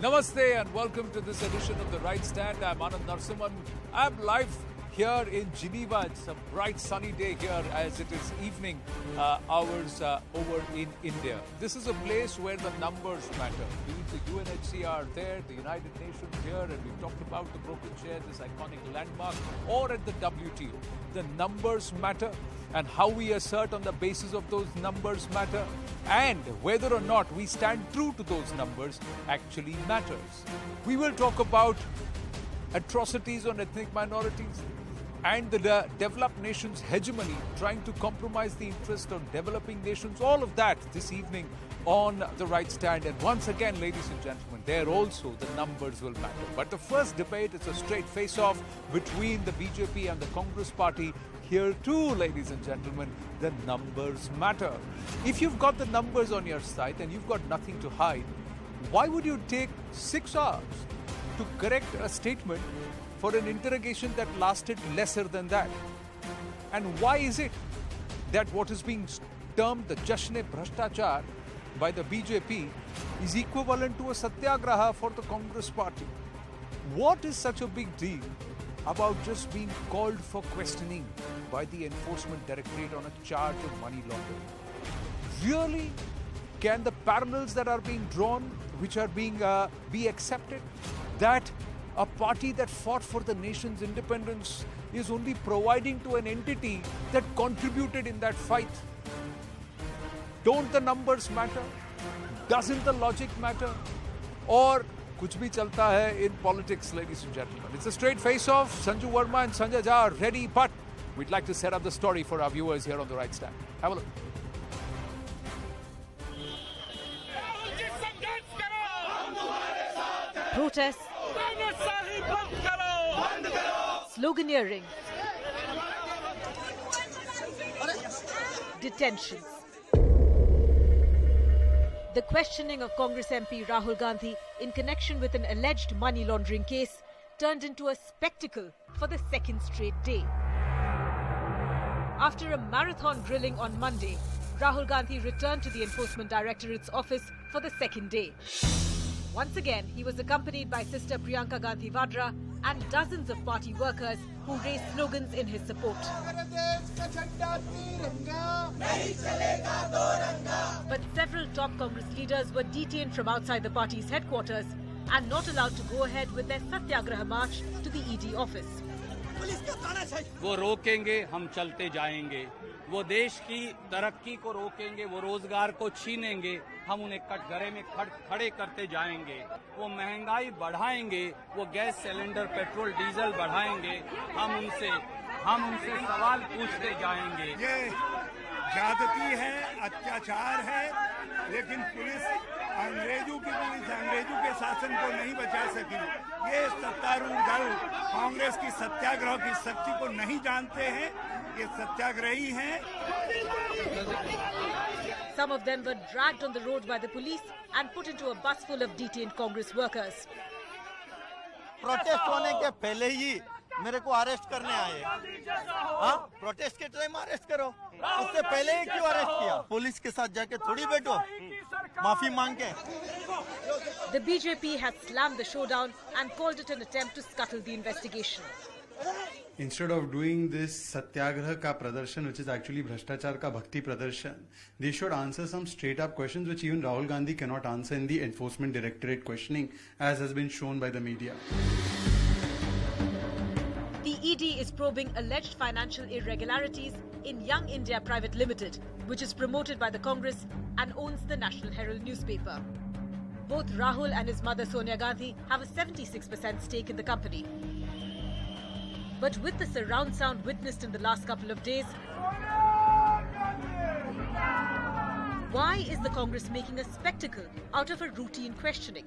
Namaste and welcome to this edition of The Right Stand. I'm Anand Narsimhan. I'm live here in Geneva. It's a bright sunny day here as it is evening hours over in India. This is a place where the numbers matter. Be it the UNHCR there, the United Nations here, and we've talked about the broken chair, this iconic landmark, or at the WTO. The numbers matter, and how we assert on the basis of those numbers matter, and whether or not we stand true to those numbers actually matters. We will talk about atrocities on ethnic minorities and the developed nations' hegemony trying to compromise the interest of developing nations. All of that this evening on The Right Stand. And once again, ladies and gentlemen, there also the numbers will matter. But the first debate is a straight face-off between the BJP and the Congress party. Here too, ladies and gentlemen, the numbers matter. If you've got the numbers on your side and you've got nothing to hide, why would you take 6 hours to correct a statement for an interrogation that lasted lesser than that? And why is it that what is being termed the Jashn-e-Bhrashtachar by the BJP is equivalent to a satyagraha for the Congress party? What is such a big deal about just being called for questioning by the Enforcement Directorate on a charge of money laundering? Really? Can the parallels that are being drawn, which are being be accepted, that a party that fought for the nation's independence is only providing to an entity that contributed in that fight? Don't the numbers matter? Doesn't the logic matter? Or kuch bhi chalta hai in politics, ladies and gentlemen. It's a straight face-off. Sanju Verma and Sanjay Jha are ready, but we'd like to set up the story for our viewers here on The Right Stand. Have a look. Protests, sloganeering, detentions. The questioning of Congress MP Rahul Gandhi in connection with an alleged money laundering case turned into a spectacle for the second straight day. After a marathon grilling on Monday, Rahul Gandhi returned to the Enforcement Directorate's office for the second day. Once again, he was accompanied by Sister Priyanka Gandhi Vadra and dozens of party workers who raised slogans in his support. But several top Congress leaders were detained from outside the party's headquarters and not allowed to go ahead with their Satyagraha march to the ED office. वो रोकेंगे, हम चलते जाएंगे. वो देश की तरक्की को रोकेंगे, वो रोजगार को छीनेंगे, हम उन्हें कटघरे में खड़े करते जाएंगे. वो महंगाई बढ़ाएंगे, वो गैस सिलेंडर, पेट्रोल, डीजल बढ़ाएंगे, हम उनसे सवाल पूछते जाएंगे. ये ज्यादती है, अत्याचार है, लेकिन पुलिस अंग्रेजों के शासन को नहीं बचा सकी. ये सत्तारूढ़ दल कांग्रेस की सत्याग्रह की शक्ति को नहीं जानते हैं. ये सत्याग्रही हैं. Some of them were dragged on the road by the police and put into a bus full of detained Congress workers. Protest होने के पहले ही मेरे को अरेस्ट करने आए. हाँ, प्रोटेस्ट के टाइम अरेस्ट करो, उससे पहले ही क्यों अरेस्ट किया? पुलिस के साथ जाके थोड़ी बैठो, माफी मांग के. The BJP has slammed the showdown and called it an attempt to scuttle the investigation. Instead of doing this satyagraha ka pradarsan, which is actually bhrashtachar ka bhakti pradarsan, they should answer some straight up questions which even Rahul Gandhi cannot answer in the Enforcement Directorate questioning, as has been shown by the media. The ED is probing alleged financial irregularities in Young India Private Limited, which is promoted by the Congress and owns the National Herald newspaper. Both Rahul and his mother Sonia Gandhi have a 76% stake in the company. But with the surround sound witnessed in the last couple of days, why is the Congress making a spectacle out of a routine questioning?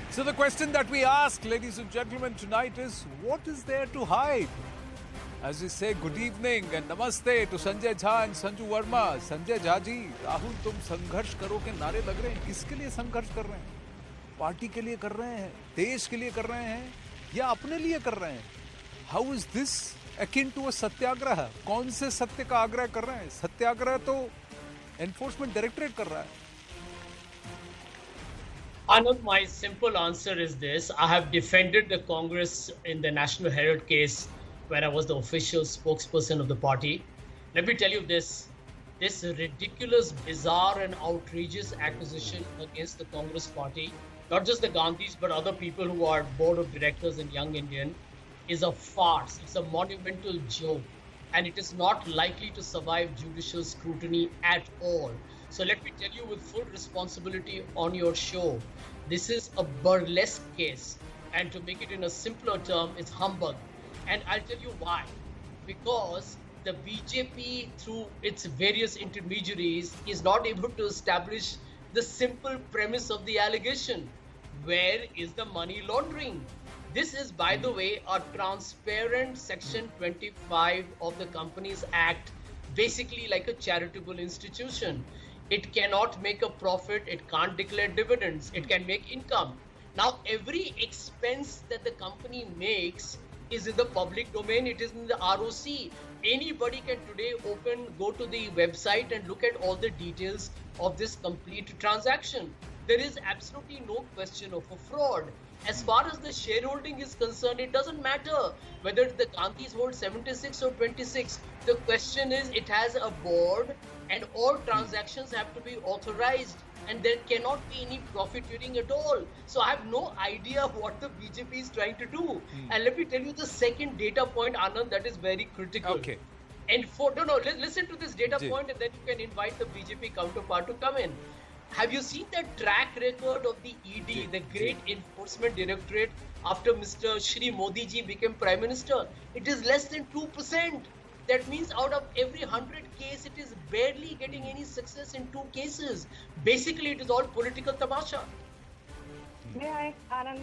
So the question that we ask, ladies and gentlemen, tonight is, what is there to hide? As we say good evening and namaste to Sanjay Jha and Sanju Verma. Sanjay Jha ji, Rahul, तुम संघर्ष करो के नारे लग रहे हैं. किसके लिए संघर्ष कर रहे हैं? पार्टी के लिए कर रहे हैं, देश के लिए कर रहे हैं, या अपने लिए कर रहे हैं? How is this akin to a सत्याग्रह? कौन से सत्य का आग्रह कर रहे हैं? सत्याग्रह तो एनफोर्समेंट डायरेक्टरेट कर रहा है. Anand, my simple answer is this. I have defended the Congress in the National Herald case where I was the official spokesperson of the party. Let me tell you this ridiculous, bizarre and outrageous accusation against the Congress party, not just the Gandhis, but other people who are board of directors in Young Indian, is a farce. It's a monumental joke. And it is not likely to survive judicial scrutiny at all. So let me tell you with full responsibility on your show, this is a burlesque case. And to make it in a simpler term, it's humbug. And I'll tell you why. Because the BJP, through its various intermediaries, is not able to establish the simple premise of the allegation. Where is the money laundering? This is, by the way, a transparent Section 25 of the Companies Act, basically like a charitable institution. It cannot make a profit, it can't declare dividends, it can make income. Now, every expense that the company makes is in the public domain, it is in the ROC. Anybody can today go to the website and look at all the details of this complete transaction. There is absolutely no question of a fraud. As far as the shareholding is concerned, it doesn't matter whether the Gandhis hold 76 or 26. The question is, it has a board and all transactions have to be authorized and there cannot be any profiteering at all. So I have no idea what the BJP is trying to do. And let me tell you the second data point, Anand, that is very critical. Okay. And listen to this data point and then you can invite the BJP counterpart to come in. Have you seen the track record of the ED, the Great Enforcement Directorate, after Mr. Shri Modi ji became Prime Minister? It is less than 2%. That means out of every 100 cases, it is barely getting any success in 2 cases. Basically, it is all political tamasha. May I, Anand?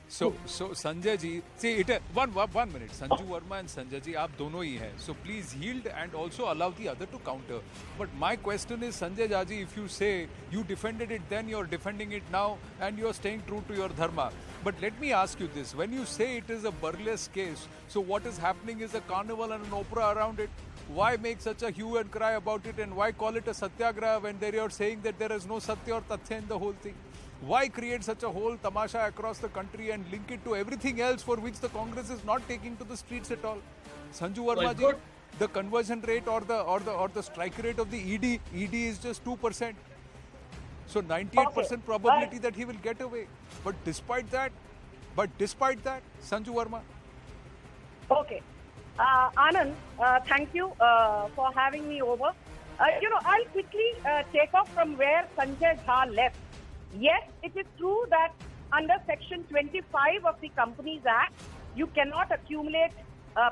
So Sanjay ji, see it. One minute. Sanju Verma and Sanjay ji, आप दोनों ही हैं. So please yield and also allow the other to counter. But my question is, Sanjay Jaji, if you say you defended it then, you're defending it now, and you're staying true to your dharma. But let me ask you this: when you say it is a burlesque case, so what is happening is a carnival and an opera around it. Why make such a hue and cry about it, and why call it a satyagraha when they are saying that there is no satya or tathya in the whole thing? Why create such a whole tamasha across the country and link it to everything else for which the Congress is not taking to the streets at all? Sanju Verma ji, the conversion rate or the strike rate of the ED is just 2%. So 98% probability that he will get away. But despite that, Sanju Verma. Okay. Anand, thank you for having me over. I'll quickly take off from where Sanjay Jha left. Yes, it is true that under Section 25 of the Companies Act, you cannot accumulate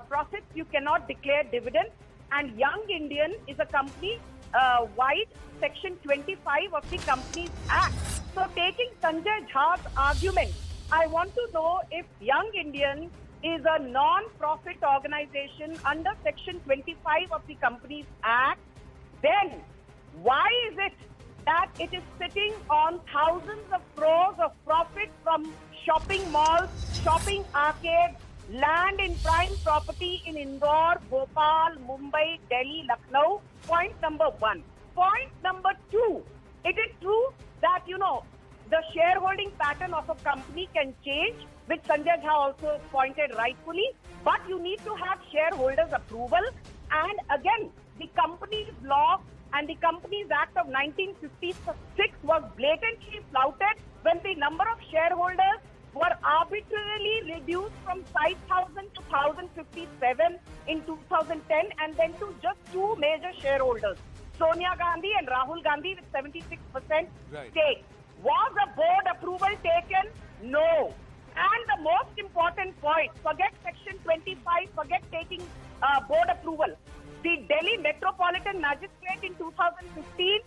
profits, you cannot declare dividends, and Young Indian is a company-wide Section 25 of the Companies Act. So taking Sanjay Jha's argument, I want to know if Young Indian is a non-profit organization under Section 25 of the Companies Act, then why is it that it is sitting on thousands of crores of profit from shopping malls, shopping arcades, land in prime property in Indore, Bhopal, Mumbai, Delhi, Lucknow? Point number 1. Point number 2, it is true that, the shareholding pattern of a company can change, which Sanjay Jha also pointed rightfully, but you need to have shareholders' approval. And again, the Companies Law and the Companies Act of 1956 was blatantly flouted when the number of shareholders were arbitrarily reduced from 5,000 to 1,057 in 2010 and then to just 2 major shareholders, Sonia Gandhi and Rahul Gandhi with 76% stake. Was a board approval taken? No. And the most important point, forget Section 25, forget taking board approval. The Delhi Metropolitan Magistrate in 2015,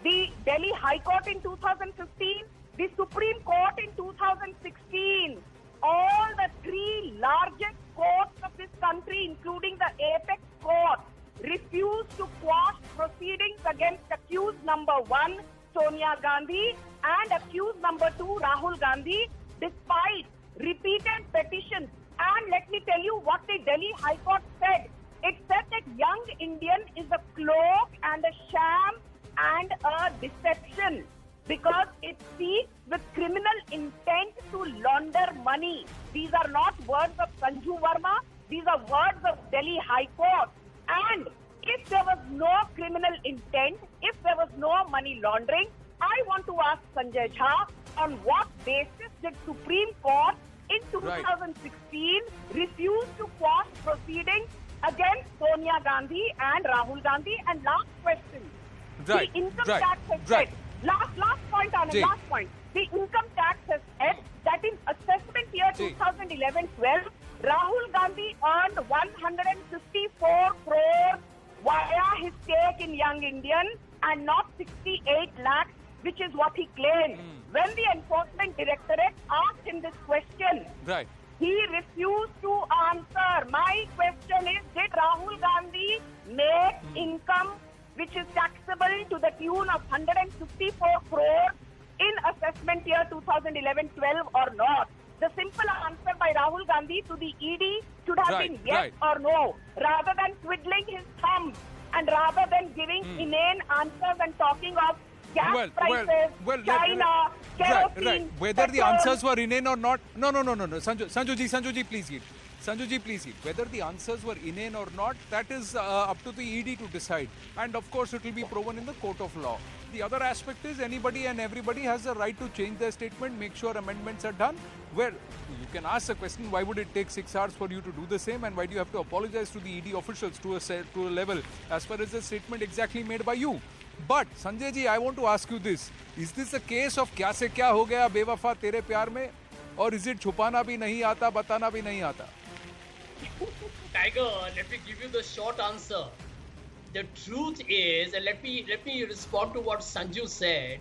the Delhi High Court in 2015, the Supreme Court in 2016, all the 3 largest courts of this country, including the Apex Court, refused to quash proceedings against accused number 1, Sonia Gandhi, and accused number 2, Rahul Gandhi, despite repeated petitions. And let me tell you what the Delhi High Court said. It said that Young Indian is a cloak and a sham and a deception. because it speaks with criminal intent to launder money. These are not words of Sanju Verma. These are words of Delhi High Court. And if there was no criminal intent, if there was no money laundering, I want to ask Sanjay Jha, on what basis did Supreme Court in 2016 refuse to quash proceedings against Sonia Gandhi and Rahul Gandhi? And last question. Right. The income tax has said, last point, Anand, last point. The income tax has said that in assessment year 2011-12, Rahul Gandhi earned 154 crores via his stake in Young Indian and not 68 lakhs, which is what he claimed. When the Enforcement Directorate asked him this question, he refused to answer. My question is, did Rahul Gandhi make income which is taxable to the tune of 154 crores in assessment year 2011-12 or not? The simple answer by Rahul Gandhi to the ED should have been yes or no, rather than twiddling his thumbs and rather than giving inane answers and talking of gas prices, China, kerosene, Whether the answers were inane or not, no. Sanjuji, please yield. Whether the answers were inane or not, that is up to the ED to decide. And of course, it will be proven in the court of law. The other aspect is anybody and everybody has the right to change their statement, make sure amendments are done. Where you can ask the question, why would it take 6 hours for you to do the same, and why do you have to apologize to the ED officials to a level as far as the statement exactly made by you? But Sanjay ji, I want to ask you this: is this a case of क्या से क्या हो गया बेवफा तेरे प्यार में, or is it छुपाना भी नहीं आता, बताना भी नहीं आता? Tiger, let me give you the short answer. The truth is, and let me respond to what Sanju said,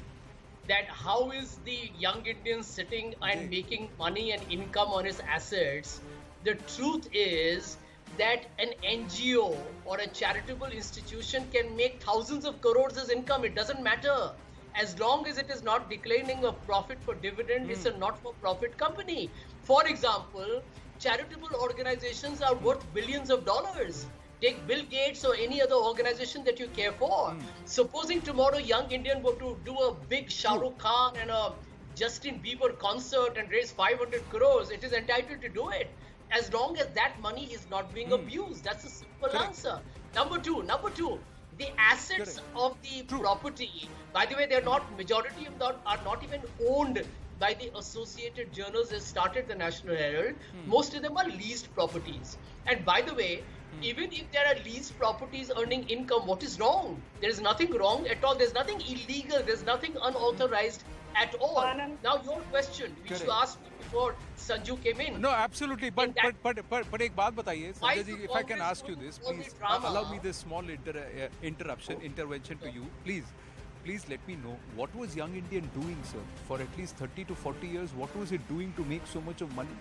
that how is the young Indian sitting and making money and income on his assets? The truth is that an NGO or a charitable institution can make thousands of crores as income. It doesn't matter. As long as it is not declaring a profit for dividend, it's a not-for-profit company. For example, charitable organizations are worth billions of dollars. Take Bill Gates or any other organization that you care for. Supposing tomorrow Young Indian were to do a big Shah Rukh Khan and a Justin Bieber concert and raise 500 crores, it is entitled to do it, as long as that money is not being abused. That's a simple answer. Number two, the assets of the property, by the way, they're not, majority of them are not even owned by the Associated Journals that started the National Herald. Most of them are leased properties. And by the way, even if there are leased properties earning income, what is wrong? There is nothing wrong at all. There's nothing illegal. There's nothing unauthorized at all. Now your question, which you asked me before Sanju came in. No, absolutely. But एक बात बताइए, Sanjay ji, if I can ask you this, please allow me this small intervention to you. Please let me know, what was Young Indian doing, sir? For at least 30 to 40 years, what was it doing to make so much of money?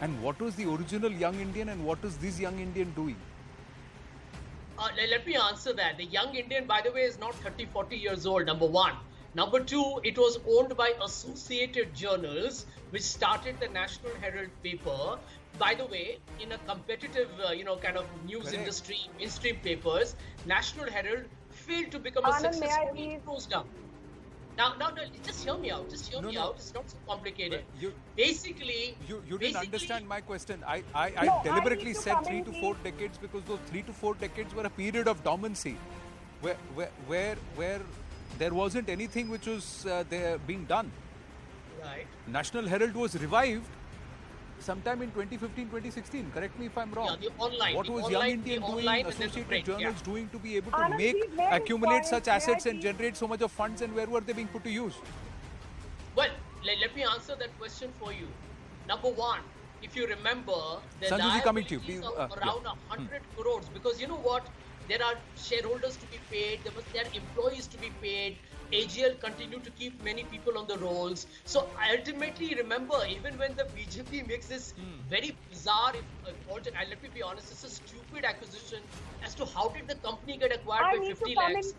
And what was the original Young Indian and what is this Young Indian doing? Let me answer that. The Young Indian, by the way, is not 30, 40 years old, number one. Number two, it was owned by Associated Journals, which started the National Herald paper. By the way, in a competitive, kind of news industry, mainstream papers, National Herald failed to become a successful. It closed down. Now, just hear me out. Just hear me out. It's not so complicated. Basically, you didn't understand my question. I deliberately said 3 to 4 decades because those 3 to 4 decades were a period of dormancy, where there wasn't anything which was there being done. Right. National Herald was revived sometime in 2015, 2016. Correct me if I'm wrong. Yeah, the online. What was Young Indian doing, Associated Journals doing to be able to Anand, accumulate such assets and generate so much of funds, and where were they being put to use? Well, let me answer that question for you. Number one, if you remember, the Sanjuji, coming to you, liabilities please, of around 100 crores, because you know what? There are shareholders to be paid, there are employees to be paid, AGL continue to keep many people on the rolls. So ultimately, remember, even when the BJP makes this very bizarre, let me be honest, it's a stupid acquisition as to how did the company get acquired by 50 lakhs.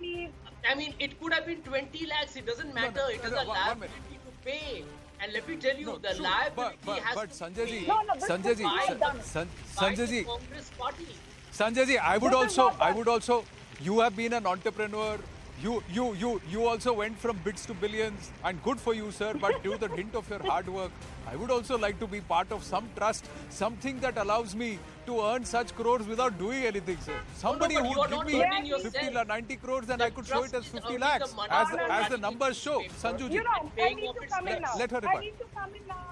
I mean, it could have been 20 lakhs, it doesn't matter, it is a liability to pay. And let me tell you, the liability has but to Sanjay be ji, paid Sanjay ji, Congress party. Sanjay ji, I would also, you have been an entrepreneur, You also went from bits to billions, and good for you, sir. But due to the hint of your hard work, I would also like to be part of some trust, something that allows me to earn such crores without doing anything, sir. Somebody but who you are would not give me earning yourself. 50 or 90 crores, and The I could show it as trust is 50 earning lakhs, the money as from the national numbers show. newspaper. Sanjuji, You know, I Paying need off to its come in debts. now. Let her I reply. need to come in now.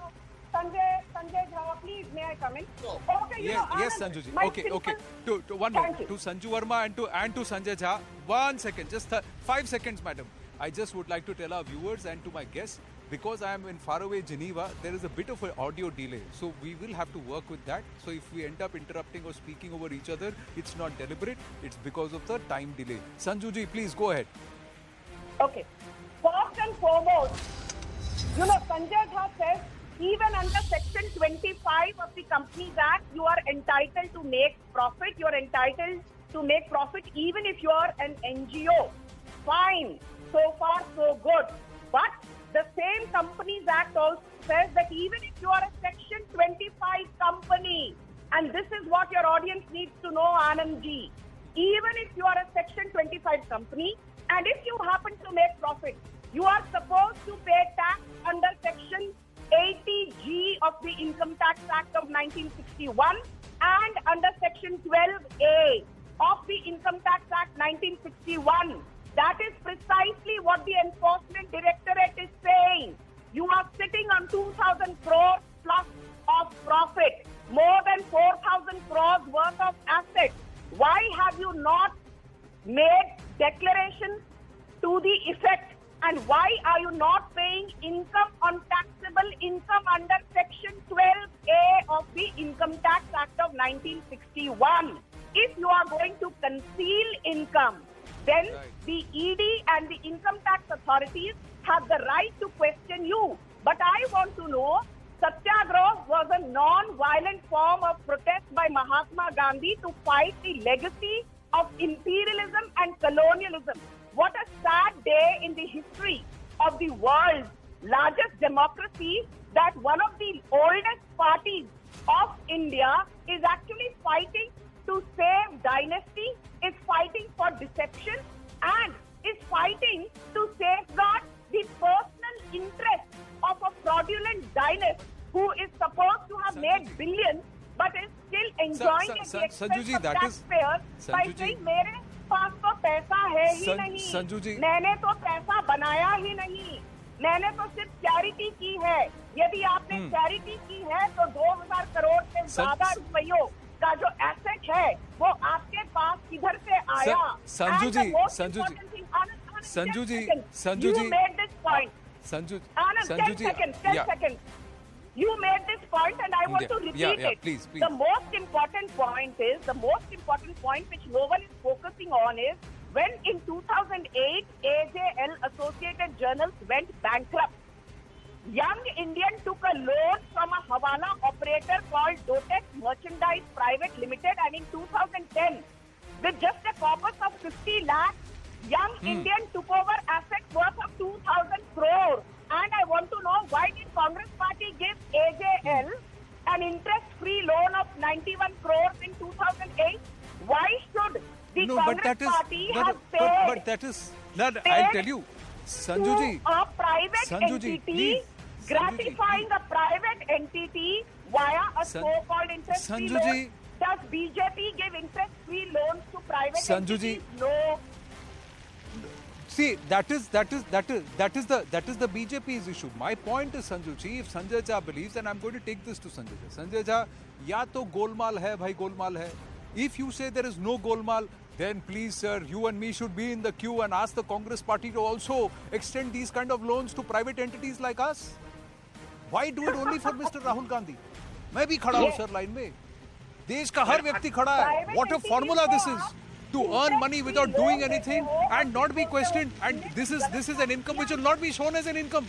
Sanjay Jha, please, may I come in? No. Okay, Yes, Anand, Sanjuji. my Okay. simple- To one Thank minute. you. To Sanju Verma and to Sanjay Jha. 1 second, just 5 seconds, madam. I just would like to tell our viewers and to my guests, because I am in faraway Geneva, there is a bit of an audio delay. So we will have to work with that. So if we end up interrupting or speaking over each other, it's not deliberate. It's because of the time delay. Sanjuji, please go ahead. Okay. First and foremost, Sanjay Jha says even under Section 25 of the Companies Act, you are entitled to make profit. You are entitled to make profit even if you are an NGO. Fine. So far, so good. But the same Companies Act also says that even if you are a Section 25 company, and this is what your audience needs to know, Anand ji, even if you are a Section 25 company, and if you happen to make profit, you are supposed to pay tax under Section 80G of the Income Tax Act of 1961 and under Section 12A of the Income Tax Act 1961. That is precisely what the Enforcement Directorate is saying. You are sitting on 2,000 crores plus of profit, more than 4,000 crores worth of assets. Why have you not made declarations to the effect? And why are you not paying income on taxable income under Section 12A of the Income Tax Act of 1961? If you are going to conceal income, then the ED and the income tax authorities have the right to question you. But I want to know, Satyagraha was a non-violent form of protest by Mahatma Gandhi to fight the legacy of imperialism and colonialism. What a sad day in the history of the world's largest democracy that one of the oldest parties of India is actually fighting to save dynasty, is fighting for deception, and is fighting to safeguard the personal interest of a fraudulent dynast who is supposed to have made billions but is still enjoying at the expense Sanjuji, of that is- taxpayers by Sanjuji. saying मेरे पास तो पैसा है ही नहीं, संजू जी। मैंने तो पैसा बनाया ही नहीं, मैंने तो सिर्फ चैरिटी की है। यदि आपने चैरिटी की है तो 2,000 करोड़ से ज्यादा रुपयों का जो एसेट है वो आपके पास किधर से आया? संजू जी, संजू जी, संजू जी, you made this point. Sanju, Anand, 10 seconds, 10 yeah. seconds. You made this point and I want Yeah, to repeat yeah, it. please. The most important point which no one is focusing on is when in 2008 AJL Associated Journals went bankrupt. Young Indian took a loan from a Hawala operator called Dotex Merchandise Private Limited, and in 2010, with just a corpus of 50 lakhs, Young Indian took over assets worth of 2,000 crores. And I want to know, why did Congress Party give AJL an interest-free loan of 91 crores in 2008? Why should the Congress Party have paid? But that is, I'll tell you, Sanju ji, to a private Sanju ji, entity, please. gratifying a private entity via a so-called interest-free Sanju ji. loan? Does BJP give interest-free loans to private Sanju ji. entities? No. See, that is the BJP's issue. My point is, Sanju ji, if Sanjay Jha believes, and I'm going to take this to Sanjay Jha. Sanjay Jha, ya to golmaal hai, bhai golmaal hai. If you say there is no golmaal, then please, sir, you and me should be in the queue and ask the Congress Party to also extend these kind of loans to private entities like us. Why do it only for Mr. Rahul Gandhi? मैं भी खड़ा हूँ sir line में. देश का हर व्यक्ति खड़ा है. What a formula this is. To earn money without doing anything and not be questioned, and this is an income which will not be shown as an income.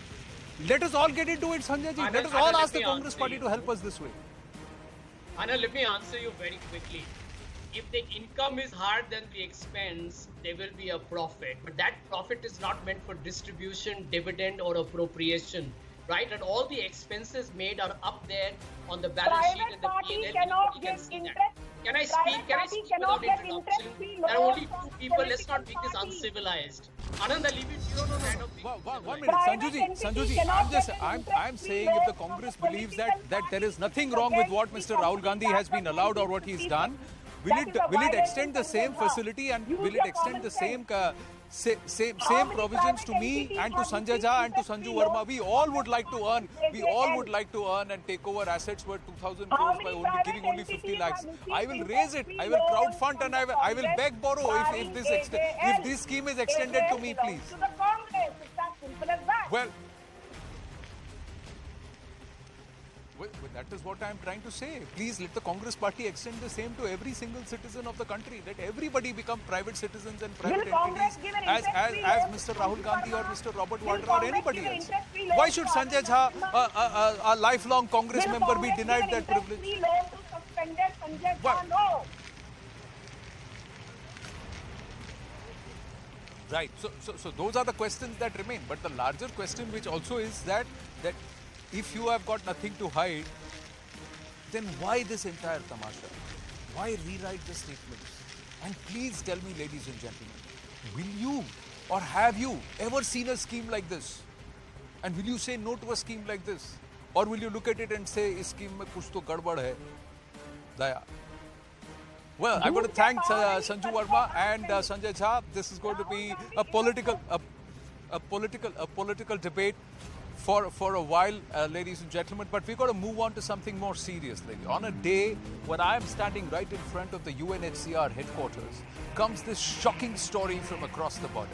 Let us all get into it, Sanjay ji. Let us all ask the Congress Party to help us this way. Anna, let me answer you very quickly. If the income is higher than the expense, there will be a profit. But that profit is not meant for distribution, dividend, or appropriation, right? And all the expenses made are up there on the balance sheet and the P&L. Cannot Can give see that. interest. Can I speak? Can I Private speak party without cannot get interruption? interest-free There are only loans two from people. Let's not political make this parties. uncivilized. Anand, I leave it to you to kind of... One minute, Sanju ji, I'm saying if the Congress believes that there is nothing wrong with what Mr. Rahul Gandhi has been allowed or what he's done, will it extend the same facility and will it extend the same provisions to me and to Sanjay Jha and to Sanju Verma? We all would like to earn and take over assets worth 2,000 crores by giving only 50 lakhs. I will raise it. I will crowdfund and I will beg borrow if this scheme is extended to me, please. To the Congress, it's as simple as that. Well, that is what I am trying to say. Please let the Congress party extend the same to every single citizen of the country. Let everybody become private citizens and private entities as Mr. Rahul Gandhi or Mr. Robert Wada or anybody else. Why should Sanjay Jha, a lifelong Congress member, be denied that privilege? What? No. Right. So those are the questions that remain. But the larger question, which also is that if you have got nothing to hide, then why this entire tamasha? Why rewrite the statements? And please tell me, ladies and gentlemen, will you or have you ever seen a scheme like this? And will you say no to a scheme like this? Or will you look at it and say, is scheme mein kuch to gadbad hai? Daya. Well, I'm going to thank Sanju Verma and Sanjay Jha. This is going to be a political debate for a while, ladies and gentlemen, but we've got to move on to something more serious. On a day when I am standing right in front of the UNHCR headquarters, comes this shocking story from across the border.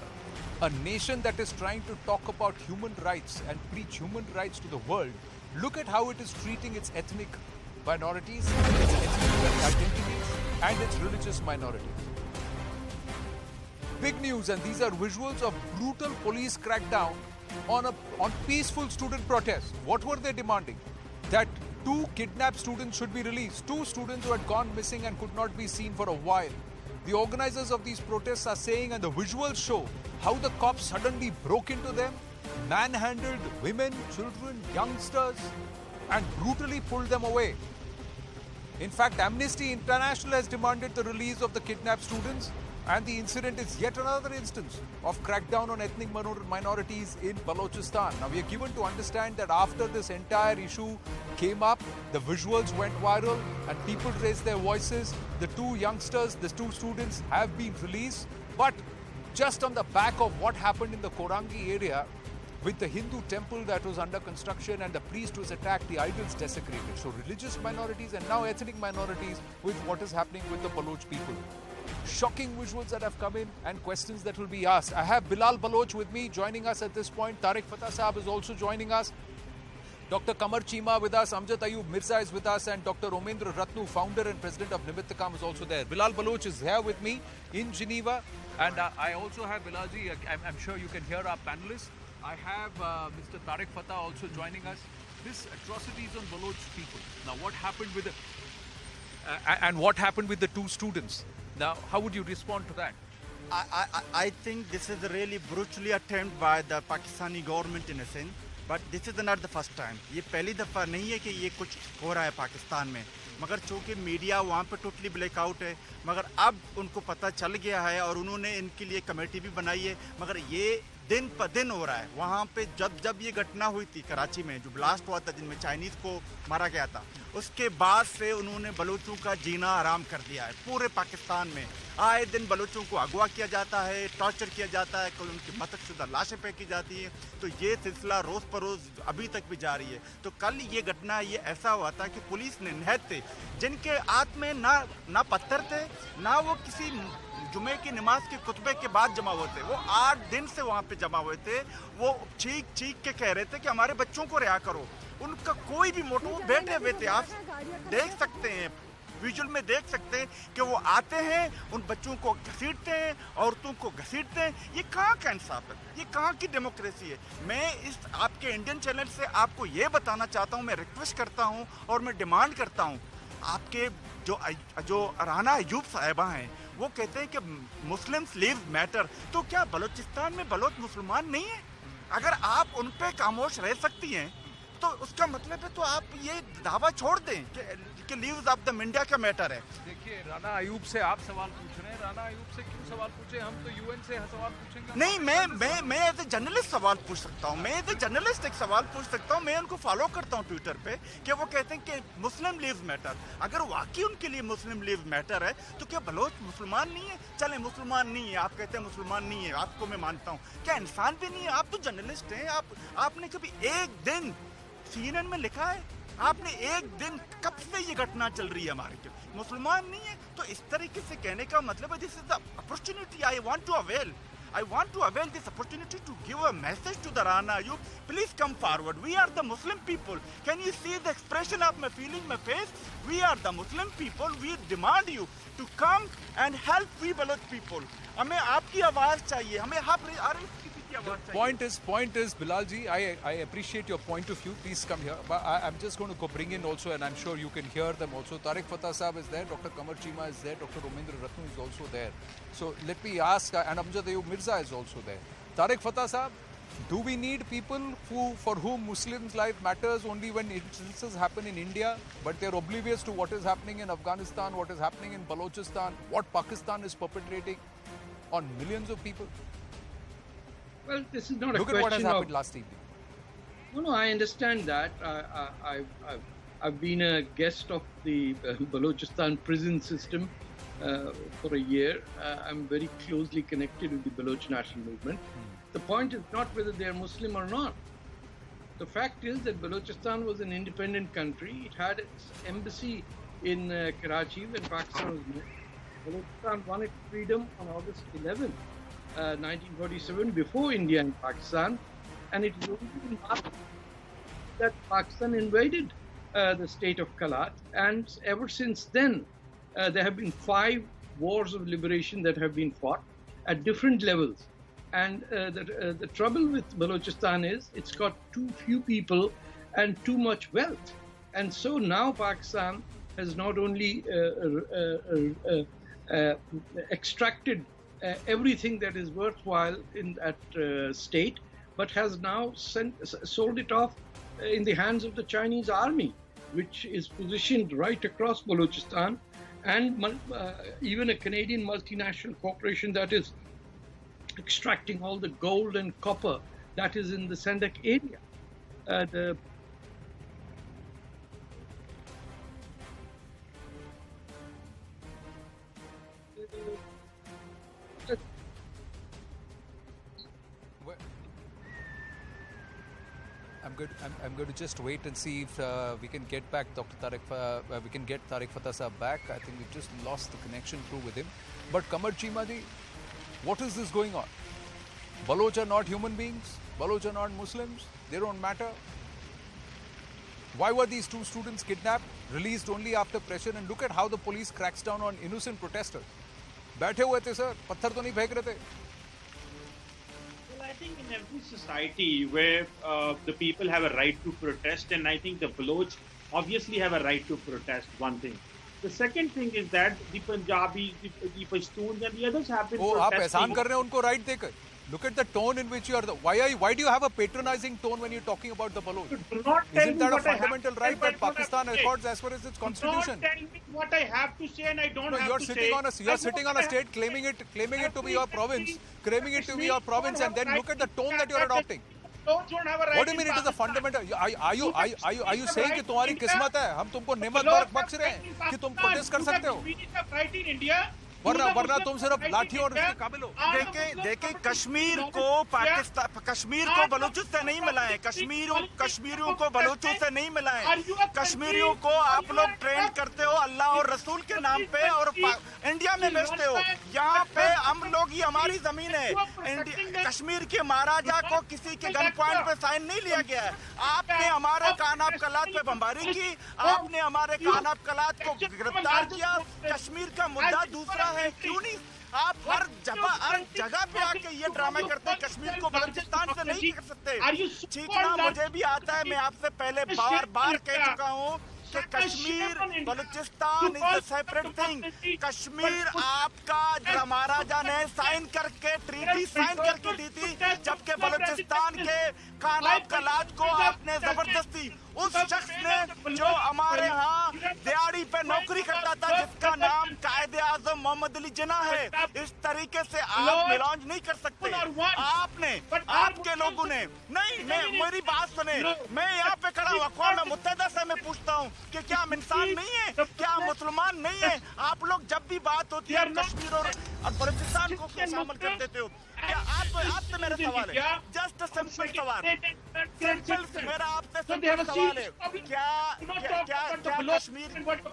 A nation that is trying to talk about human rights and preach human rights to the world, look at how it is treating its ethnic minorities, its ethnic identities, and its religious minorities. Big news, and these are visuals of brutal police crackdown on peaceful student protests. What were they demanding? That 2 kidnapped students should be released. 2 students who had gone missing and could not be seen for a while. The organizers of these protests are saying, and the visuals show, how the cops suddenly broke into them, manhandled women, children, youngsters, and brutally pulled them away. In fact, Amnesty International has demanded the release of the kidnapped students. And the incident is yet another instance of crackdown on ethnic minorities in Balochistan. Now, we are given to understand that after this entire issue came up, the visuals went viral and people raised their voices. The 2 youngsters, the 2 students have been released. But just on the back of what happened in the Korangi area, with the Hindu temple that was under construction and the priest was attacked, the idols desecrated. So religious minorities and now ethnic minorities with what is happening with the Baloch people. Shocking visuals that have come in and questions that will be asked. I have Bilal Baloch with me joining us at this point. Tariq Fatah Saab is also joining us. Dr. Kamar Cheema with us. Amjad Ayub Mirza is with us. And Dr. Omendra Ratnu, founder and president of Nimittakam, is also there. Bilal Baloch is here with me in Geneva. And I also have Bilalji. I'm sure you can hear our panelists. I have Mr. Tariq Fatah also joining us. This atrocities on Baloch people. Now, what happened with the 2 students? Now, how would you respond to that? I think this is a really brutally attempt by the Pakistani government in a sense, but this is not the first time. ये पहली दफ़ा नहीं है कि ये कुछ हो रहा है पाकिस्तान में, मगर चूँकि मीडिया वहाँ पे टोटली ब्लैकआउट है, मगर अब उनको पता चल गया है और उन्होंने इनके लिए कमेटी भी बनाई है, मगर ये दिन पर दिन हो रहा है। वहाँ पे जब ये घटना हुई थी कराची में, जो ब्लास्ट हुआ था जिनमें चाइनीज़ को मारा गया था, उसके बाद से उन्होंने बलूचों का जीना आराम कर दिया है। पूरे पाकिस्तान में आए दिन बलूचों को अगवा किया जाता है, टॉर्चर किया जाता है, कल उनकी मददशुदा लाशें फेंकी जाती हैं। तो ये सिलसिला रोज़ बरोज़ अभी तक भी जारी है। तो कल ये घटना ये ऐसा हुआ था कि पुलिस ने निहत्थे थे जिनके हाथ में ना पत्थर थे, ना वो किसी जुमे की नमाज के खुतबे के बाद जमा हुए थे। वो 8 दिन से वहाँ पे जमा हुए थे। वो चीख के कह रहे थे कि हमारे बच्चों को रिहा करो। उनका कोई भी मोटो, वो बैठे हुए थे। आप देख सकते हैं, विजुअल में देख सकते हैं कि वो आते हैं, उन बच्चों को घसीटते हैं, औरतों को घसीटते हैं। ये कहाँ का इंसाफ है? ये कहाँ की डेमोक्रेसी है? मैं इस आपके इंडियन चैनल से आपको ये बताना चाहता हूँ, मैं रिक्वेस्ट करता हूँ और मैं डिमांड करता हूँ, आपके जो राना अयूब साहिबा हैं, वो कहते हैं कि मुस्लिम्स लिव्स मैटर। तो क्या बलूचिस्तान में बलोच मुसलमान नहीं है? अगर आप उन पे खामोश रह सकती हैं, तो उसका मतलब है तो आप ये दावा छोड़ दें कि लीव्स ऑफ द इंडिया का मैटर है। देखिए, राना अयूब से आप सवाल पूछ रहे हैं, राना अयूब से क्यों सवाल पूछे? हम तो यूएन से सवाल पूछेंगे। नहीं, मैं एज ए जर्नलिस्ट सवाल पूछ सकता हूँ, मैं एज ए जर्नलिस्ट एक सवाल पूछ सकता हूँ। मैं उनको फॉलो करता हूँ ट्विटर पे कि वो कहते हैं कि मुस्लिम लीव्स मैटर। अगर वाकई उनके लिए मुस्लिम लीव्स मैटर है तो क्या बलोच मुसलमान नहीं है? चले मुसलमान नहीं है, आप कहते हैं मुसलमान नहीं है, आपको मैं मानता हूँ। क्या इंसान भी नहीं है? आप तो जर्नलिस्ट हैं। आपने कभी एक दिन CNN में लिखा है? आपने एक दिन, कब से ये घटना चल रही है हमारे के मुसलमान नहीं है? तो इस तरीके से कहने का मतलब है this is the opportunity I want to avail. I want to avail this opportunity to give a message to the Rana Ayub. Please come forward. We are the Muslim people. Can you see the expression of my feeling, my face? We are the Muslim people. We demand you to come and help we Baloch people. हमें आपकी आवाज चाहिए, हमें हर किसी की आवाज चाहिए। Point is, Bilal ji, I appreciate your point of view. Please come here. But I'm just going to bring in also, and I'm sure you can hear them also. Tariq Fatah Saab is there, Dr. Kamar Cheema is there, Dr. Romendra Ratnu is also there. So let me ask, and Amjad Ayub Mirza is also there. Tariq Fatah Saab, do we need people for whom Muslims' life matters only when instances happen in India, but they're oblivious to what is happening in Afghanistan, what is happening in Balochistan, what Pakistan is perpetrating on millions of people? Well, this is not Look a question at what has happened of... last evening. No, I understand that. I've been a guest of the Balochistan prison system for a year. I'm very closely connected with the Baloch national movement. The point is not whether they are Muslim or not. The fact is that Balochistan was an independent country. It had its embassy in Karachi when Pakistan was moved. Balochistan won its freedom on August 11, 1947, before India and Pakistan. And it was only in March that Pakistan invaded the state of Kalat. And ever since then, there have been 5 wars of liberation that have been fought at different levels. And the trouble with Balochistan is it's got too few people and too much wealth. And so now Pakistan has not only extracted everything that is worthwhile in that state, but has now sold it off in the hands of the Chinese army, which is positioned right across Balochistan, and even a Canadian multinational corporation that is extracting all the gold and copper that is in the Sandak area. I'm going to just wait and see if we can get back Dr. Tariq. We can get Tariq Fatah Saab back. I think we just lost the connection through with him. But Kamar Cheema ji, what is this going on? Baloch are not human beings. Baloch are not Muslims. They don't matter. Why were these 2 students kidnapped, released only after pressure? And look at how the police cracks down on innocent protesters. बैठे हुए थे sir, पत्थर तो नहीं फेंक रहे थे. I think in every society where the people have a right to protest, and I think the Baloch obviously have a right to protest, one thing. The second thing is that the Punjabis, the Pashtuns and the others have been protesting. आप एहसान कर रहे हैं उनको right देकर. Look at the tone in which you are. Why do you have a patronizing tone when you're talking about the Baloch? Isn't that a fundamental right that Pakistan accords as per its constitution? Do not tell me what I have to say and I don't have to say. You're sitting on a state claiming it to be your province, and then look at the tone that you're adopting. Don't have a right. What do you mean it is a fundamental? Are you saying कि तुम्हारी किस्मत है? हम तुमको नेमत बख्श रहे हैं कि तुम प्रोटेस्ट कर सकते हो? We have right in India. वरना तुम सिर्फ लाठी और उसके काबिल हो. देखें कश्मीर को पाकिस्तान, कश्मीर को बलूचों से नहीं मिलाएं, कश्मीरियों को बलूचों से नहीं मिलाएं. कश्मीरियों को आप लोग ट्रेंड करते हो अल्लाह और रसूल के नाम पे और इंडिया में बेचते हो. यहाँ पे हम लोग, ही हमारी जमीन है. कश्मीर के महाराजा को किसी के गन पॉइंट पे साइन नहीं लिया गया है. आपने हमारे कानाब कलात पे बमबारी की, आपने हमारे कानाब कलात को गिरफ्तार किया. कश्मीर का मुद्दा दूसरा है. क्यों नहीं आप हर जगह पे आके ये ड्रामा करते हैं? कश्मीर को बलूचिस्तान से नहीं कर सकते. चीखना मुझे भी आता है. मैं आपसे पहले बार कह चुका हूँ कि Kashmir Balochistan is a separate thing. Kashmir आपका महाराजा ने साइन करके ट्रीटी साइन करके दी थी, जबकि बलूचिस्तान के खान ऑफ कलात को आपने जबरदस्ती उस शख्स ने जो हमारे यहाँ दिहाड़ी पे नौकरी करता था, जिसका नाम कायदे आजम मोहम्मद अली जिन्ना है, इस तरीके से आप मिलान नहीं कर सकते। आपने आपके लोगों ने नहीं, मेरी बात सुने, मैं यहाँ पे खड़ा हुआ अक़वाम मुत्तहिदा से मैं पूछता हूँ कि क्या हम इंसान नहीं है, क्या हम मुसलमान नहीं है? आप लोग जब भी बात होती है कश्मीर और बलूचिस्तान को शामिल कर देते हो। क्या आपसे मेरा सवाल है, जस्ट सिंपल सवाल, मेरा आपसे सिंपल सवाल है, क्या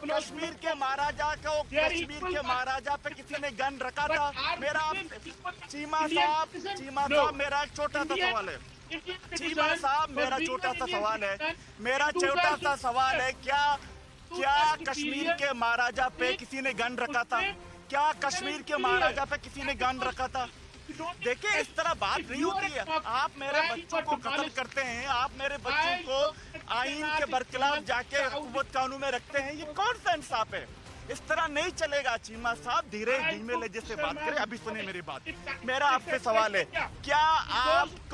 कश्मीर के महाराजा को, कश्मीर के महाराजा पे किसी ने गन रखा था? मेरा चीमा साहब मेरा एक छोटा सा सवाल है, चीमा साहब मेरा छोटा सा सवाल है, मेरा छोटा सा सवाल है, क्या कश्मीर के महाराजा पे किसी ने गन रखा था? क्या कश्मीर के महाराजा पे किसी ने गन रखा था? देखिए, इस तरह बात नहीं होती है। आप मेरे बच्चों को कत्ल करते हैं, आप मेरे बच्चों को आईन के बरखिलाफ जाके हुकूमत कानून में रखते हैं, ये कौन सा इंसाफ है? इस तरह नहीं चलेगा। चीमा साहब धीमे लहजे से बात करें। अभी सुने मेरी बात। मेरा आपसे सवाल है, क्या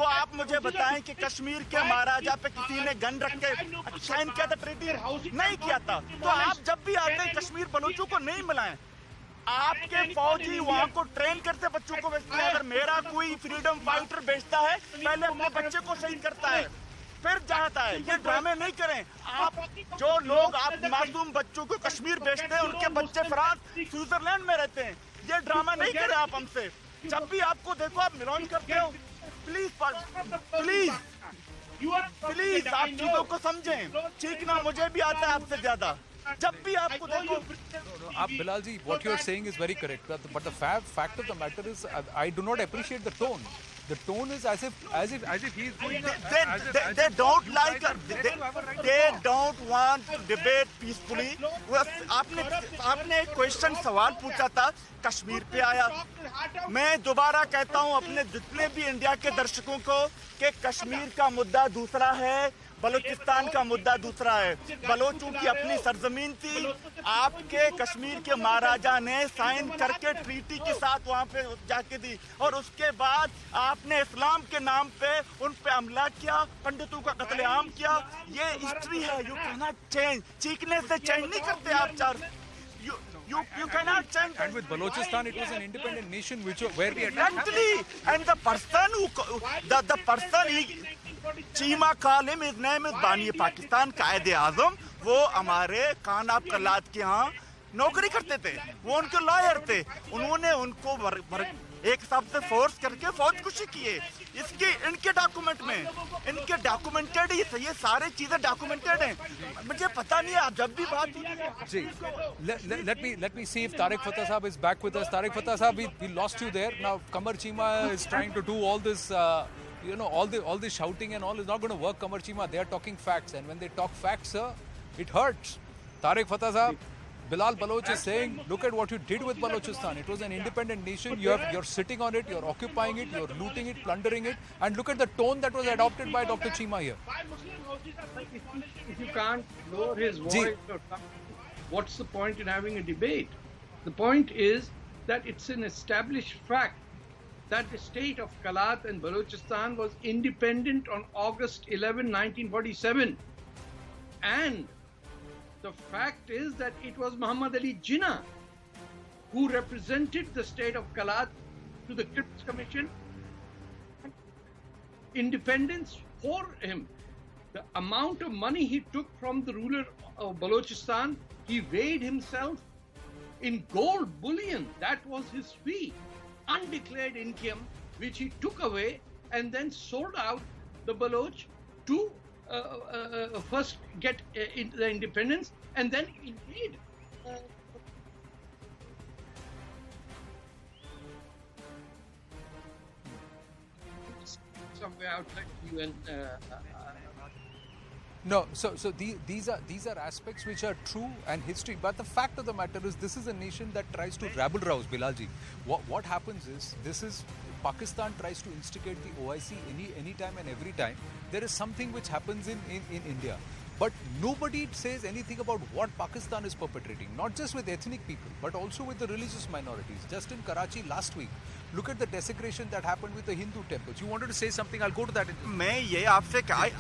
आप मुझे बताएं कि कश्मीर के महाराजा पे किसी ने गन रख के साइन किया था ट्रीटी? नहीं किया था। तो आप जब भी आते हैं कश्मीर बलूचों को नहीं मिलाएं। आपके फौजी वहाँ को ट्रेन करते बच्चों को बेचते हैं। अगर मेरा कोई फ्रीडम फाइटर बेचता है, पहले अपने बच्चे को शहीद करता है, फिर जाता है। ये ड्रामे नहीं करें। आप जो लोग आप मासूम बच्चों को कश्मीर बेचते हैं, उनके बच्चे फ्रांस स्विट्जरलैंड में रहते हैं। ये ड्रामा नहीं करें आप हमसे। जब भी आपको देखो आप मिलान करते हो, प्लीज आप चीजों को समझें। चीखना मुझे भी आता है आपसे ज्यादा। जब भी आपको देखो, Bilal ji, what you are saying is very correct, but the fact of the matter is, I do not appreciate the tone. The tone is as if he is doing they don't like, they don't want to debate peacefully. आपने एक question सवाल पूछा था, कश्मीर पे आया। मैं दोबारा कहता हूँ अपने जितने भी इंडिया के दर्शकों को कि कश्मीर का मुद्दा दूसरा है, बलूचिस्तान का मुद्दा दूसरा है। बलोचों की अपनी सरजमीन थी, आपके कश्मीर के महाराजा ने साइन करके ट्रीटी के साथ वहाँ पे जाके दी, और उसके बाद आपने इस्लाम के नाम पे उन पे हमला किया, पंडितों का कत्लेआम किया। ये हिस्ट्री है। You can not change. चीखने से चेंज नहीं करते आप चार। You cannot change. And with Balochistan, it was an independent nation where we attacked. Exactly. And the person Cheema काल हिम, his name is बानी पाकिस्तान कायदे आजम। वो हमारे खान ऑफ कलात के यहाँ नौकरी करते थे, वो उनके लॉयर थे। उन्होंने उनको एक हिसाब से फोर्स करके फौजकुशी किए। इसके इनके डॉक्यूमेंट में, इनके डॉक्यूमेंटेड ही, ये सारे चीजें डॉक्यूमेंटेड हैं। मुझे पता नहीं है, आप जब भी बात जी, let me see if Tariq Fatah Sahab is back with us. Tariq Fatah Sahab, we lost you there. Now Qamar Chima is trying to do all this, all this shouting and all is not going to work. Qamar Chima, they are talking facts, and when they talk facts, sir, it hurts. Tariq Fatah Sahab, Bilal Baloch is saying, look at what you did with Balochistan. It was an independent nation. You're sitting on it, you're occupying it, you're looting it, plundering it, and look at the tone that was adopted by Dr. Chima here. If you can't lower his voice, what's the point in having a debate? The point is that it's an established fact that the state of Kalat and Balochistan was independent on August 11, 1947. And the fact is that it was Muhammad Ali Jinnah who represented the state of Kalat to the Cripps Commission. Independence for him. The amount of money he took from the ruler of Balochistan, he weighed himself in gold bullion. That was his fee. Undeclared income, which he took away and then sold out the Baloch to first get the independence, and then indeed somewhere outside you and no, so these are aspects which are true and history, but the fact of the matter is this is a nation that tries to rabble rouse. Bilalji, what happens is Pakistan tries to instigate the OIC any time and every time there is something which happens in India. But nobody says anything about what Pakistan is perpetrating, not just with ethnic people, but also with the religious minorities. Just in Karachi last week, look at the desecration that happened with the Hindu temples. You wanted to say something, I'll go to that.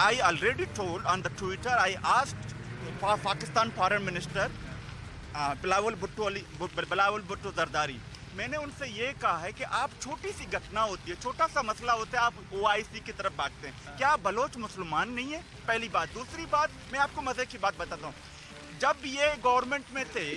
I already told on the Twitter, I asked Pakistan Foreign Minister Bilawal Bhutto Zardari. मैंने उनसे ये कहा है कि आप छोटी सी घटना होती है, छोटा सा मसला होता है, आप ओआईसी की तरफ भागते हैं। क्या बलोच मुसलमान नहीं है? पहली बात। दूसरी बात, मैं आपको मजे की बात बताता हूँ। जब ये गवर्नमेंट में थे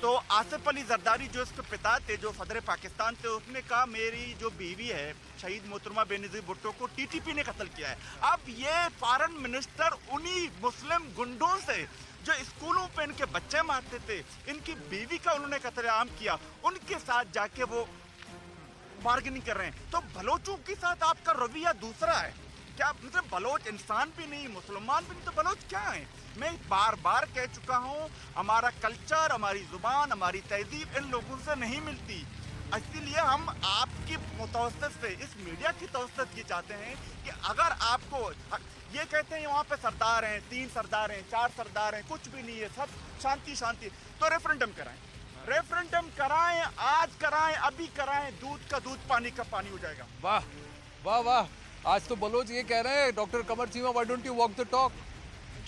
तो आसिफ अली जरदारी जो इसके पिता थे, जो सदर पाकिस्तान थे, उसने कहा मेरी जो बीवी है शहीद मोहतरमा बेनज़ीर भुट्टो को टीटीपी ने कत्ल किया है। अब ये फॉरेन मिनिस्टर उन्हीं मुस्लिम गुंडों से जो स्कूलों पे इनके बच्चे मारते थे, इनकी बीवी का उन्होंने कत्लेआम किया, उनके साथ जाके वो बार्गेनिंग कर रहे हैं। तो बलोचों के साथ आपका रवैया दूसरा है क्या? मतलब बलोच इंसान भी नहीं, मुसलमान भी नहीं, तो बलोच क्या है? मैं बार बार कह चुका हूँ, हमारा कल्चर, हमारी जुबान, हमारी तहजीब इन लोगों से नहीं मिलती। इसीलिए हम आपकी मुतवस्सत से, इस मीडिया की तवस्सत ये चाहते हैं कि अगर आपको ये कहते हैं वहाँ पे सरदार हैं, 3 सरदार हैं, 4 सरदार हैं, कुछ भी नहीं है, सब शांति शांति, तो रेफरेंडम कराएं, रेफरेंडम कराएं, आज कराएं, अभी कराएं, दूध का दूध, पानी का पानी हो जाएगा। वाह वाह वाह, आज तो बलोच ये कह रहे हैं, doctor Qamar Cheema, why don't you walk the talk?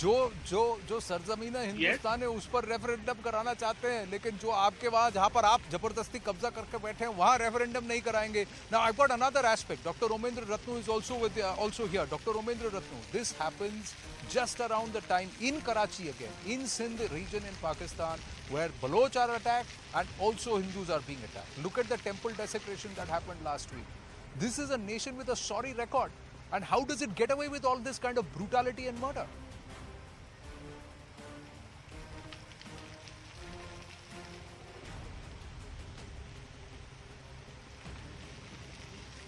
जो सरजमीन हिंदुस्तान है उस पर रेफरेंडम कराना चाहते हैं, लेकिन जो आपके वहाँ जहाँ पर आप जबरदस्ती कब्जा करके बैठे हैं वहाँ रेफरेंडम नहीं कराएंगे। Now I've got another aspect. Dr. Omendra Ratnu is also here. Dr. Omendra Ratnu, this happens just around the time in Karachi again, in Sindh region in Pakistan, where Baloch are attacked and also Hindus are being attacked. Look at the temple desecration that happened last week. This is a nation with a sorry record. And how does it get away with all this kind of brutality and murder?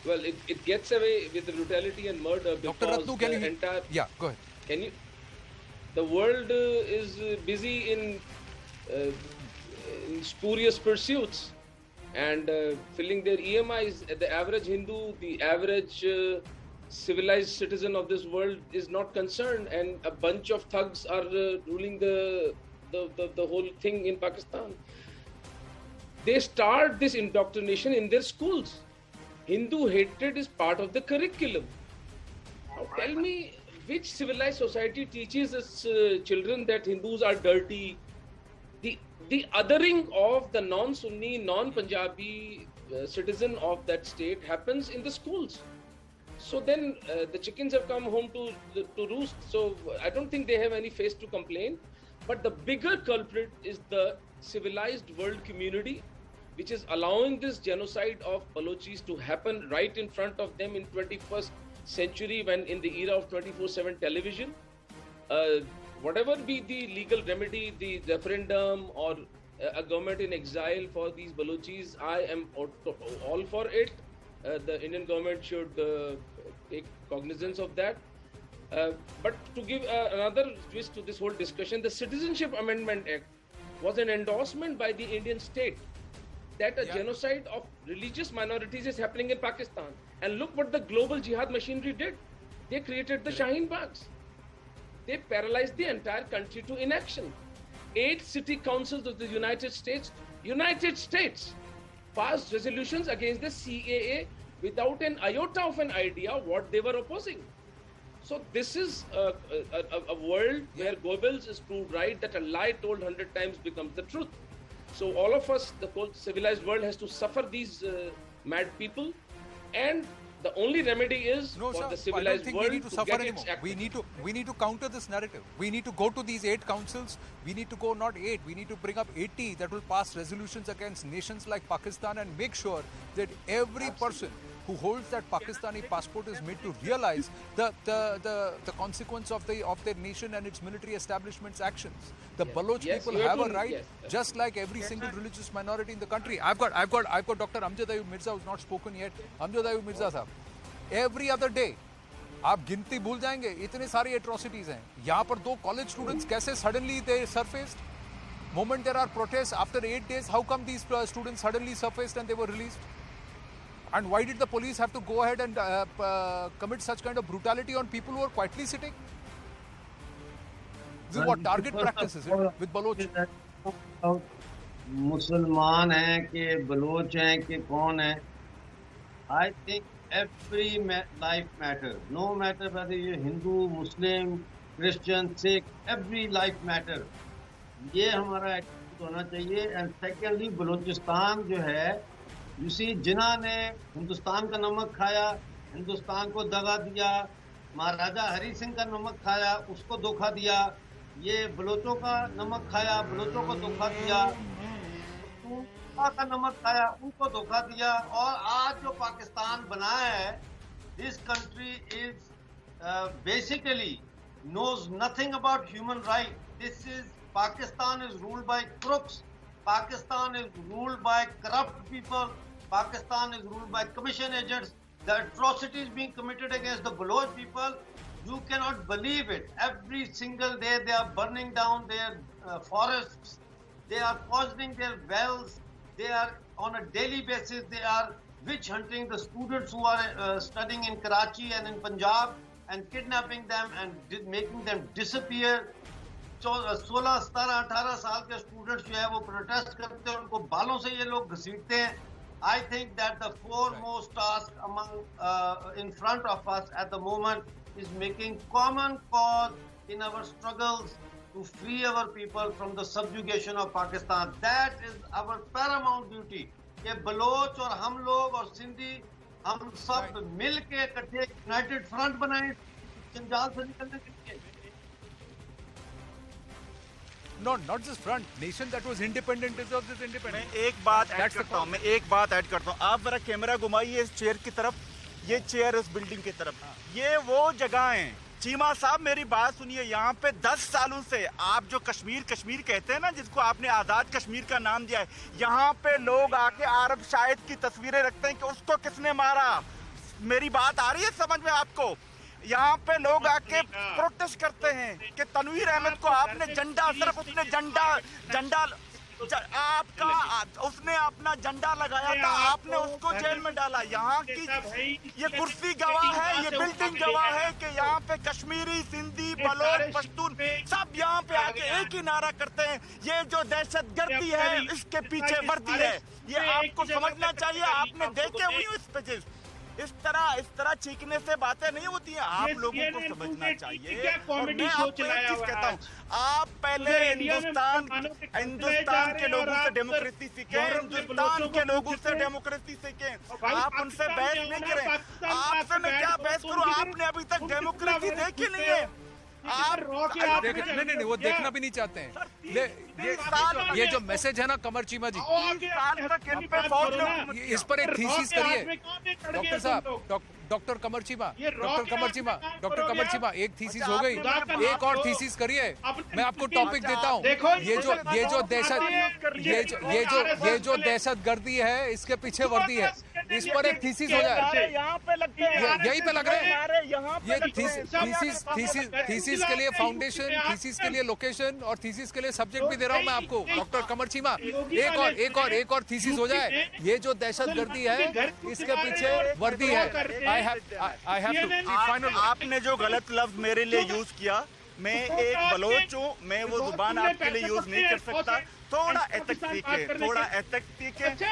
Well, it gets away with the brutality and murder because Dr. Ratnu, can you entire... Yeah, go ahead. Can you... The world is busy in spurious pursuits and filling their EMIs. The average Hindu, the average civilized citizen of this world is not concerned, and a bunch of thugs are ruling the whole thing in Pakistan. They start this indoctrination in their schools. Hindu hatred is part of the curriculum. Now tell me, which civilized society teaches its children that Hindus are dirty? The othering of the non-Sunni, non-Punjabi citizen of that state happens in the schools. So then the chickens have come home to roost. So I don't think they have any face to complain. But the bigger culprit is the civilized world community, which is allowing this genocide of Balochis to happen right in front of them in 21st century, when in the era of 24/7 television. Whatever be the legal remedy, the referendum or a government in exile for these Balochis, I am all for it. The Indian government should take cognizance of that. But to give another twist to this whole discussion, the Citizenship Amendment Act was an endorsement by the Indian state that a genocide of religious minorities is happening in Pakistan. And look what the global jihad machinery did. They created the Shaheen Baghs. They paralyzed the entire country to inaction. 8 city councils of the United States passed resolutions against the CAA without an iota of an idea what they were opposing. So this is a world where Goebbels is proved right that a lie told 100 times becomes the truth. So all of us, the whole civilized world, has to suffer these mad people, and the only remedy is for the civilized world to get its act. We need to counter this narrative. We need to go to these 8 councils. We need to go not 8. We need to bring up 80 that will pass resolutions against nations like Pakistan and make sure that every person who holds that Pakistani passport is made to realize the consequence of their nation and its military establishment's actions. The Baloch people have a right, just like every single religious minority in the country. I've got Dr. Amjad Ayub Mirza, who's not spoken yet. Amjad Ayub Mirza sahab, every other day, आप गिनती भूल जाएंगे, इतने सारी atrocities हैं. यहाँ पर 2 college students कैसे suddenly they surfaced? Moment there are protests after 8 days, how come these students suddenly surfaced and they were released? And why did the police have to go ahead and commit such kind of brutality on people who are quietly sitting? With what target practice is it with Baloch? मुसलमान हैं कि Bloch हैं कि कौन है? I think every life matters. No matter whether you're Hindu, Muslim, Christian, Sikh, every life matters. ये हमारा attitude होना चाहिए. एंड सेकेंडली बलूचिस्तान जो है, you see, जिन्ना ने हिंदुस्तान का नमक खाया, हिंदुस्तान को दगा दिया, महाराजा हरि सिंह का नमक खाया, उसको धोखा दिया, ये बलोचों का नमक खाया, बलोचों को धोखा दिया, का नमक खाया, उनको धोखा दिया. और आज जो पाकिस्तान बना है, this country is basically knows nothing about human rights. Pakistan is ruled by crooks. Pakistan is ruled by corrupt people. Pakistan is ruled by commission agents. The atrocities being committed against the Baloch people, you cannot believe it. Every single day they are burning down their forests. They are poisoning their wells. They are on a daily basis, they are witch hunting the students who are studying in Karachi and in Punjab and kidnapping them and making them disappear. 16, 17, 18 साल के students जो है वो protest करते हैं, उनको बालों से ये लोग घसीटते हैं. I think that the foremost task in front of us at the moment is making common cause in our struggles to free our people from the subjugation of Pakistan. That is our paramount duty. कि Bloch और हम लोग और सिंधी हम सब मिल के इकट्ठे United front बनाएं जंजाल से निकलने के लिए. No, not just front. Nation that was independent is of this independent. मैं एक बात ऐड करता हूँ. आप जरा कैमरा घुमाइए इस चेयर की तरफ. ये चेयर इस बिल्डिंग की तरफ. ये वो जगह है. चीमा साहब मेरी बात सुनिए. यहाँ पे 10 सालों से आप जो कश्मीर कहते हैं ना, जिसको आपने आजाद कश्मीर का नाम दिया है, यहाँ पे लोग आके अरब शाहिद की तस्वीरें रखते हैं कि उसको किसने मारा. मेरी बात आ रही है समझ में आपको? यहाँ पे लोग आके प्रोटेस्ट करते हैं कि तनवीर अहमद को आपने झंडा, सिर्फ उसने झंडा आपका, उसने अपना झंडा लगाया था, आपने उसको जेल में डाला. यहाँ की ये कुर्सी गवाह है, ये बिल्डिंग गवाह है कि यहाँ पे कश्मीरी, सिंधी, बलोच, पश्तून सब यहाँ पे आके एक ही नारा करते हैं, ये जो दहशतगर्दी है इसके पीछे वर्दी है. ये आपको समझना चाहिए. आपने देखे हुई इस पे इस तरह चीखने से बातें नहीं होती हैं. आप लोगों को समझना चाहिए. और मैं आपको एक चीज कहता हूँ, आप पहले हिंदुस्तान के लोगों से डेमोक्रेसी सीखें, हिंदुस्तान के लोगों से डेमोक्रेसी सीखें. आप उनसे बहस नहीं करें. आपसे मैं क्या बहस करूँ? आपने अभी तक डेमोक्रेसी देखी नहीं है. आप नहीं, वो देखना भी नहीं चाहते हैं. ये जो मैसेज है ना कमर चीमा जी, इस पर एक थीसिस करिए डॉक्टर साहब. डॉक्टर कमर चीमा, एक थीसिस हो गई, एक और थीसिस करिए. मैं आपको टॉपिक देता हूँ. ये जो दहशतगर्दी है इसके पीछे वर्दी है, इस पर एक थीसिस हो जाए. यहीं पे लग रहे हैं. ये थीसिस के लिए फाउंडेशन, थीसिस के लिए लोकेशन और थीसिस के लिए सब्जेक्ट भी दे रहा हूँ मैं आपको. डॉक्टर कमर चीमा, एक और थीसिस हो जाए. ये जो दहशतगर्दी है इसके पीछे वर्दी है. I have to final. आपने जो गलत लफ्ज मेरे लिए यूज किया, मैं एक बलोच हूँ, मैं वो जुबान आपके लिए यूज नहीं कर सकता. थोड़ा एथिक्स सीखे,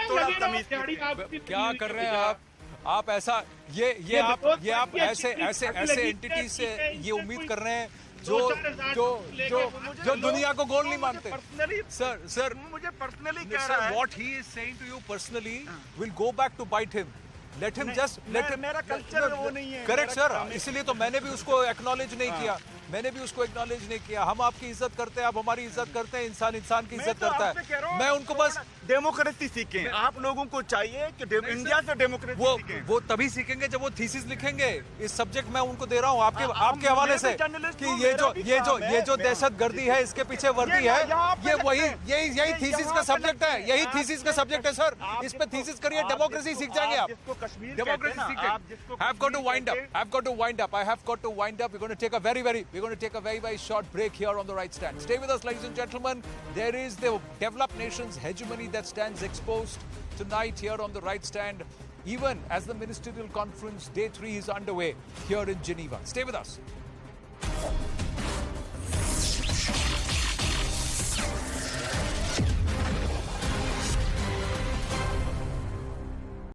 थोड़ा तमीज सीखे. क्या कर रहे हैं आप ऐसा ये आप ऐसे एंटिटी से ये उम्मीद कर रहे हैं जो दुनिया को गोल नहीं मानते. सर मुझे पर्सनली कह रहा है. What he is saying to you personally will go back to bite him. Let him just let him. मेरा कल्चर वो नहीं है. करेक्ट सर, इसलिए तो मैंने भी उसको एक्नॉलेज नहीं किया. हम आपकी इज्जत करते हैं, आप हमारी इज्जत करते हैं. इंसान की इज्जत करता है. मैं उनको बस डेमोक्रेसी सीखें. आप लोगों को चाहिए कि इंडिया से डेमोक्रेसी सीखें. वो तभी सीखेंगे जब वो थीसिस लिखेंगे. इस सब्जेक्ट मैं उनको दे रहा हूँ आपके हवाले से कि ये जो दहशतगर्दी है इसके पीछे वर्दी है. यही थीसिस का सब्जेक्ट है. यही थीसिस का सब्जेक्ट है सर. इस पे थीसिस करिए, डेमोक्रेसी सीख जाएंगे आप. Democracy seeking. I've got to wind up. I have got to wind up. We're going to take a very short break here on the right stand. Stay with us, ladies and gentlemen. There is the developed nations hegemony that stands exposed tonight here on the right stand, even as the ministerial conference day 3 is underway here in Geneva. Stay with us.